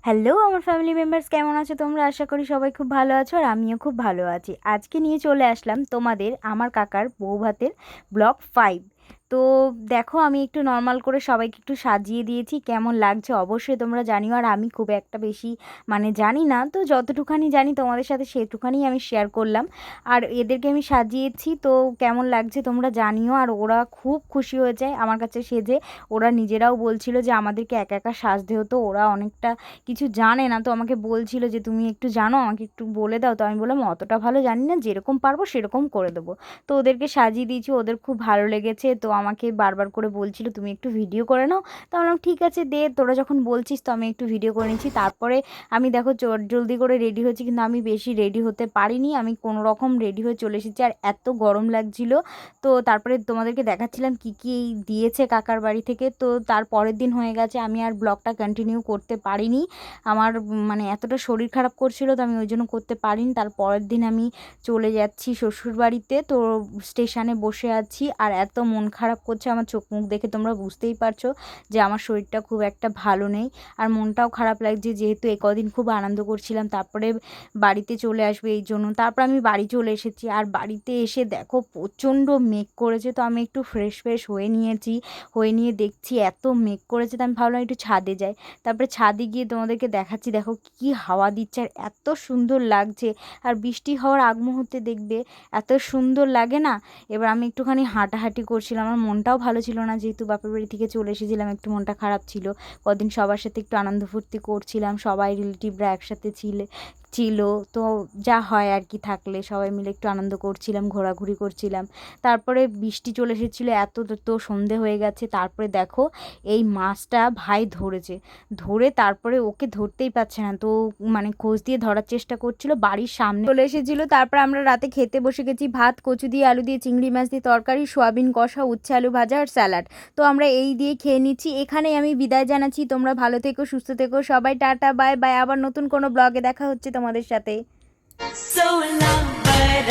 Hello আমার family members, কেমন আছো তোমরা? আশা করি সবাই খুব ভালো আছো আর আমিও খুব ভালো আছি। আজকে নিয়ে চলে আসলাম তোমাদের আমার কাকার বউ ভাতের ব্লগ 5। তো দেখো, আমি একটু নর্মাল করে সবাইকে একটু সাজিয়ে দিয়েছি। কেমন লাগছে অবশ্যই তোমরা জানিও। আর আমি খুব একটা বেশি জানি না, তো যতটুখানি জানি তোমাদের সাথে সেটুখানি আমি শেয়ার করলাম। আর এদেরকে আমি সাজিয়েছি, তো কেমন লাগছে তোমরা জানিও। আর ওরা খুব খুশি হয়ে যায় আমার কাছে সেজে। ওরা নিজেরাও বলছিল যে আমাদেরকে একা একা সাজতে হতো, ওরা অনেকটা কিছু জানে না। তো আমাকে বলছিল যে তুমি একটু জানো, আমাকে একটু বলে দাও। তো আমি বললাম অতটা ভালো জানি না, যেরকম পারবো সেরকম করে দেবো। তো ওদেরকে সাজিয়ে দিয়েছি, ওদের খুব ভালো লেগেছে। তো আমাকে বারবার করে বলছিল তুমি একটু ভিডিও করে নাও। তো আমি বললাম ঠিক আছে দে, তোরা যখন বলছিস তো আমি একটু ভিডিও করে নিচ্ছি। তারপরে আমি দেখো জলদি করে রেডি হয়েছি, কিন্তু আমি বেশি রেডি হতে পারিনি। আমি কোনো রকম রেডি হয়ে চলে এসেছি, আর এত গরম লাগছিল। তো তারপরে তোমাদেরকে দেখাচ্ছিলাম কি কি দিয়েছে কাকার বাড়ি থেকে। তো তার পরের দিন হয়ে গেছে, আমি আর ব্লগটা কন্টিনিউ করতে পারিনি। আমার এতটা শরীর খারাপ করছিল, তো আমি ওই জন্য করতে পারিনি। তার পরের দিন আমি চলে যাচ্ছি শ্বশুর বাড়িতে। তো স্টেশনে বসে আছি, আর এত মন খারাপ করছে আমার, চোখ মুখ দেখে তোমরা বুঝতেই পারছো যে আমার শরীরটা খুব একটা ভালো নেই। আর মনটাও খারাপ লাগছে, যেহেতু কদিন খুব আনন্দ করছিলাম, তারপরে বাড়িতে চলে আসবে এই জন্য। তারপর আমি বাড়ি চলে এসেছি, আর বাড়িতে এসে দেখো প্রচণ্ড মেঘ করেছে। তো আমি একটু ফ্রেশ ফ্রেশ হয়ে নিয়েছি, হয়ে নিয়ে দেখছি এত মেঘ করেছে। তো আমি ভাবলাম একটু ছাদে যাই। তারপরে ছাদে গিয়ে তোমাদেরকে দেখাচ্ছি, দেখো কি হাওয়া দিচ্ছে আর এত সুন্দর লাগছে। আর বৃষ্টি হওয়ার আগ মুহূর্তে দেখবে এত সুন্দর লাগে না। এবার আমি একটুখানি হাঁটাহাঁটি করছিলাম, আমার মনটাও ভালো ছিল না, যেহেতু বাপের বাড়ি থেকে চলে এসেছিলাম, একটু মনটা খারাপ ছিল। কদিন সবার সাথে একটু আনন্দ ফুর্তি করছিলাম, সবাই রিলেটিভরা একসাথে ছিল। তো যা হয় আর কি, থাকলে সবাই মিলে একটু আনন্দ করছিলাম, ঘোরাঘুরি করছিলাম। তারপরে বৃষ্টি চলে এসেছিলো, এত তো সন্ধে হয়ে গেছে। তারপরে দেখো এই মাছটা ভাই ধরেছে, ধরে তারপরে ওকে ধরতেই পারছে না। তো খোঁজ দিয়ে ধরার চেষ্টা করছিল, বাড়ির সামনে চলে এসেছিল। তারপর আমরা রাতে খেতে বসে গেছি, ভাত, কচু দিয়ে আলু দিয়ে, চিংড়ি মাছ দিয়ে তরকারি, সোয়াবিন কষা, উচ্ছে আলু ভাজা আর স্যালাড। তো আমরা এই দিয়ে খেয়ে নিচ্ছি। এখানেই আমি বিদায় জানাচ্ছি। তোমরা ভালো থেকো, সুস্থ থেকো সবাই। Tata, bye bye. আবার নতুন কোনো ব্লগে দেখা হচ্ছে তোমাদের সাথে। So in love, but